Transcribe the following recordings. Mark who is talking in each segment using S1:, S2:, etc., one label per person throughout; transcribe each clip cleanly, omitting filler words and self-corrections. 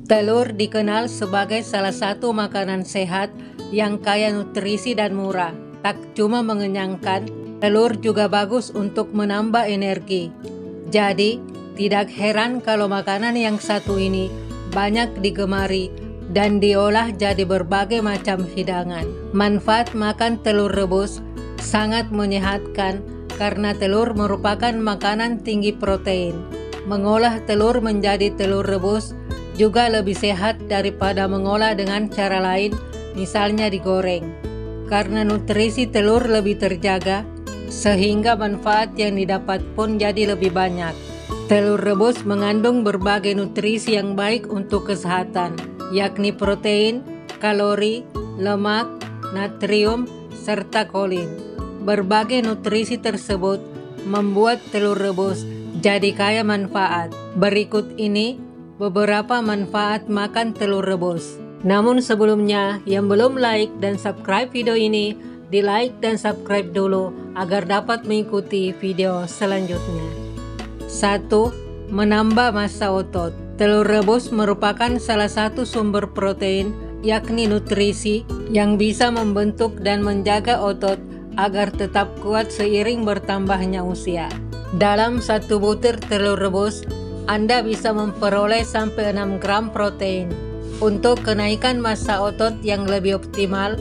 S1: Telur dikenal sebagai salah satu makanan sehat yang kaya nutrisi dan murah. Tak cuma mengenyangkan, telur juga bagus untuk menambah energi. Jadi, tidak heran kalau makanan yang satu ini banyak digemari dan diolah jadi berbagai macam hidangan. Manfaat makan telur rebus sangat menyehatkan karena telur merupakan makanan tinggi protein. Mengolah telur menjadi telur rebus juga lebih sehat daripada mengolah dengan cara lain, misalnya digoreng. Karena nutrisi telur lebih terjaga, sehingga manfaat yang didapat pun jadi lebih banyak. Telur rebus mengandung berbagai nutrisi yang baik untuk kesehatan, yakni protein, kalori, lemak, natrium, serta kolin. Berbagai nutrisi tersebut membuat telur rebus jadi kaya manfaat. Berikut ini beberapa manfaat makan telur rebus. Namun sebelumnya, yang belum like dan subscribe video ini, di like dan subscribe dulu agar dapat mengikuti video selanjutnya. 1. Menambah massa otot. Telur rebus merupakan salah satu sumber protein, yakni nutrisi yang bisa membentuk dan menjaga otot agar tetap kuat seiring bertambahnya usia. Dalam satu butir telur rebus, Anda bisa memperoleh sampai 6 gram protein. Untuk kenaikan massa otot yang lebih optimal,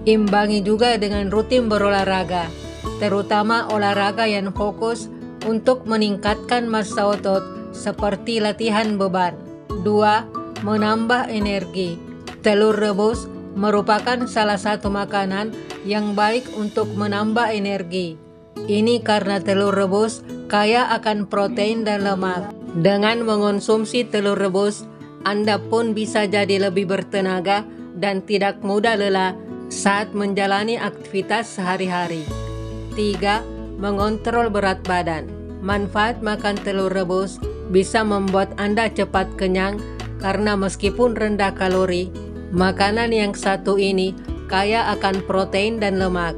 S1: imbangi juga dengan rutin berolahraga, terutama olahraga yang fokus untuk meningkatkan massa otot seperti latihan beban. 2. Menambah energi. Telur rebus merupakan salah satu makanan yang baik untuk menambah energi. Ini karena telur rebus kaya akan protein dan lemak. Dengan mengonsumsi telur rebus, Anda pun bisa jadi lebih bertenaga dan tidak mudah lelah saat menjalani aktivitas sehari-hari. 3. Mengontrol berat badan. Manfaat makan telur rebus bisa membuat Anda cepat kenyang karena meskipun rendah kalori, makanan yang satu ini kaya akan protein dan lemak.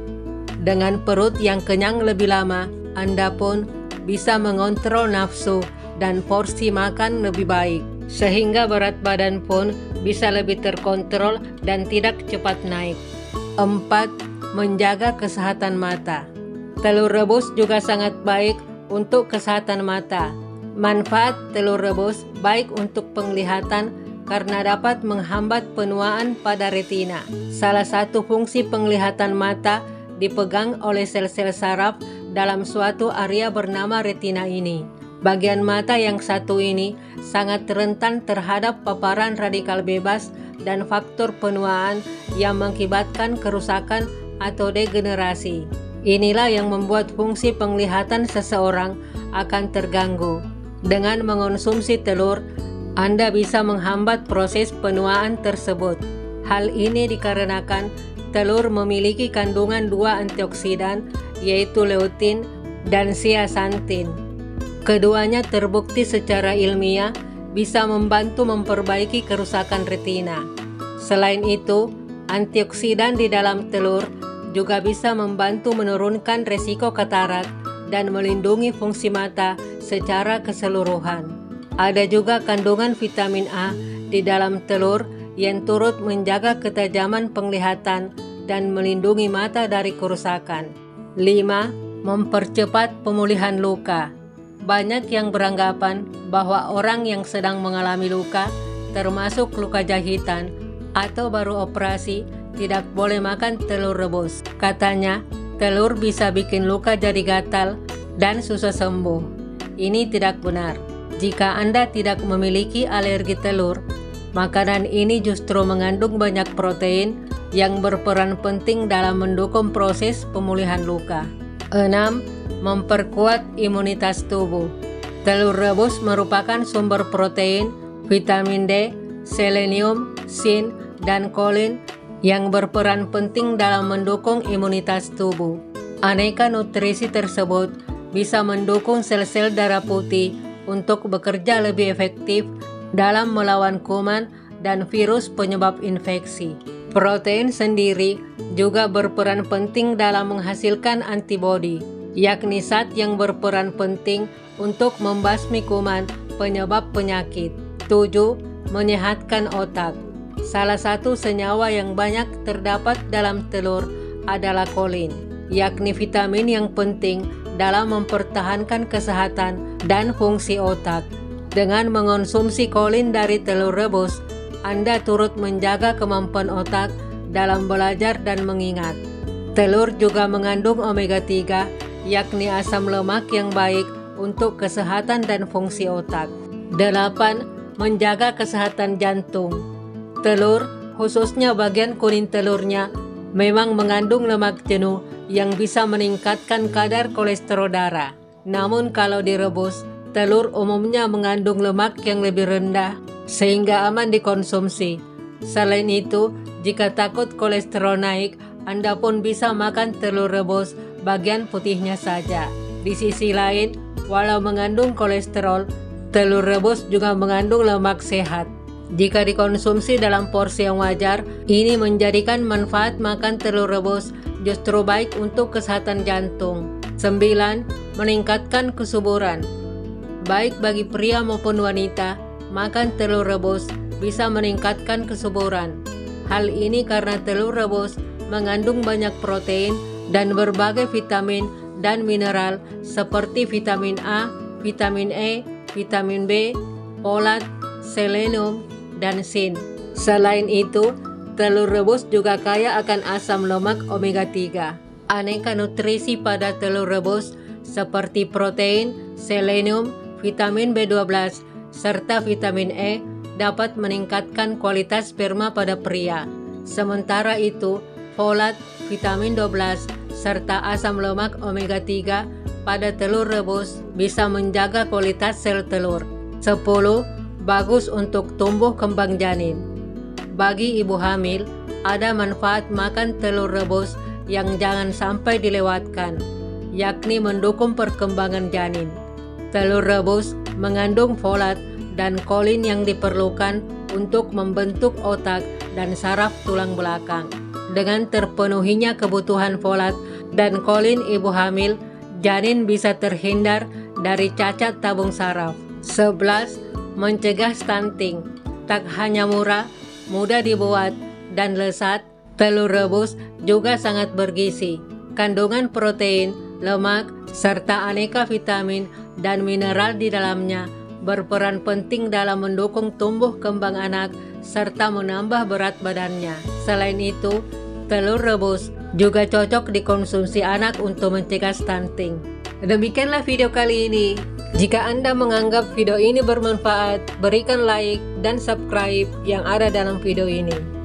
S1: Dengan perut yang kenyang lebih lama, Anda pun bisa mengontrol nafsu dan porsi makan lebih baik, sehingga berat badan pun bisa lebih terkontrol dan tidak cepat naik. 4. Menjaga kesehatan mata. Telur rebus juga sangat baik untuk kesehatan mata. Manfaat telur rebus baik untuk penglihatan karena dapat menghambat penuaan pada retina. Salah satu fungsi penglihatan mata dipegang oleh sel-sel saraf dalam suatu area bernama retina ini. Bagian mata yang satu ini sangat rentan terhadap paparan radikal bebas dan faktor penuaan yang mengakibatkan kerusakan atau degenerasi. Inilah yang membuat fungsi penglihatan seseorang akan terganggu. Dengan mengonsumsi telur, Anda bisa menghambat proses penuaan tersebut. Hal ini dikarenakan telur memiliki kandungan 2 antioksidan, yaitu leutin dan zeaxanthin. Keduanya terbukti secara ilmiah bisa membantu memperbaiki kerusakan retina. Selain itu, antioksidan di dalam telur juga bisa membantu menurunkan resiko katarak dan melindungi fungsi mata secara keseluruhan. Ada juga kandungan vitamin A di dalam telur yang turut menjaga ketajaman penglihatan dan melindungi mata dari kerusakan. 5. Mempercepat pemulihan luka. Banyak yang beranggapan bahwa orang yang sedang mengalami luka, termasuk luka jahitan atau baru operasi, tidak boleh makan telur rebus. Katanya, telur bisa bikin luka jadi gatal dan susah sembuh. Ini tidak benar. Jika Anda tidak memiliki alergi telur, makanan ini justru mengandung banyak protein yang berperan penting dalam mendukung proses pemulihan luka. 6. Memperkuat imunitas tubuh. Telur rebus merupakan sumber protein, vitamin D, selenium, zinc, dan kolin yang berperan penting dalam mendukung imunitas tubuh. Aneka nutrisi tersebut bisa mendukung sel-sel darah putih untuk bekerja lebih efektif dalam melawan kuman dan virus penyebab infeksi. Protein sendiri juga berperan penting dalam menghasilkan antibodi, yakni zat yang berperan penting untuk membasmi kuman penyebab penyakit. 7. menyehatkan otak. Salah satu senyawa yang banyak terdapat dalam telur adalah kolin, yakni vitamin yang penting dalam mempertahankan kesehatan dan fungsi otak. Dengan mengonsumsi kolin dari telur rebus, Anda turut menjaga kemampuan otak dalam belajar dan mengingat. Telur juga mengandung omega 3, yakni asam lemak yang baik untuk kesehatan dan fungsi otak. 8. Menjaga kesehatan jantung. Telur, khususnya bagian kuning telurnya, memang mengandung lemak jenuh yang bisa meningkatkan kadar kolesterol darah. Namun kalau direbus, telur umumnya mengandung lemak yang lebih rendah sehingga aman dikonsumsi. Selain itu, jika takut kolesterol naik, Anda pun bisa makan telur rebus bagian putihnya saja. Di sisi lain, walau mengandung kolesterol, telur rebus juga mengandung lemak sehat. Jika dikonsumsi dalam porsi yang wajar, ini menjadikan manfaat makan telur rebus justru baik untuk kesehatan jantung. 9. Meningkatkan kesuburan. Baik bagi pria maupun wanita, makan telur rebus bisa meningkatkan kesuburan. Hal ini karena telur rebus mengandung banyak protein dan berbagai vitamin dan mineral seperti vitamin A, vitamin E, vitamin B, folat, selenium, dan zinc. Selain itu, telur rebus juga kaya akan asam lemak omega 3. Aneka nutrisi pada telur rebus seperti protein, selenium, vitamin B12, serta vitamin E dapat meningkatkan kualitas sperma pada pria. Sementara itu, folat, vitamin 12, serta asam lemak omega 3 pada telur rebus bisa menjaga kualitas sel telur. 10. Bagus untuk tumbuh kembang janin. Bagi ibu hamil, ada manfaat makan telur rebus yang jangan sampai dilewatkan, yakni mendukung perkembangan janin. Telur rebus mengandung folat dan kolin yang diperlukan untuk membentuk otak dan saraf tulang belakang. Dengan terpenuhinya kebutuhan folat dan kolin ibu hamil, janin bisa terhindar dari cacat tabung saraf. 11. Mencegah stunting. Tak hanya murah, mudah dibuat, dan lezat, telur rebus juga sangat bergizi. Kandungan protein, lemak, serta aneka vitamin dan mineral di dalamnya berperan penting dalam mendukung tumbuh kembang anak serta menambah berat badannya. Selain itu, telur rebus juga cocok dikonsumsi anak untuk mencegah stunting. Demikianlah video kali ini. Jika Anda menganggap video ini bermanfaat, berikan like dan subscribe yang ada dalam video ini.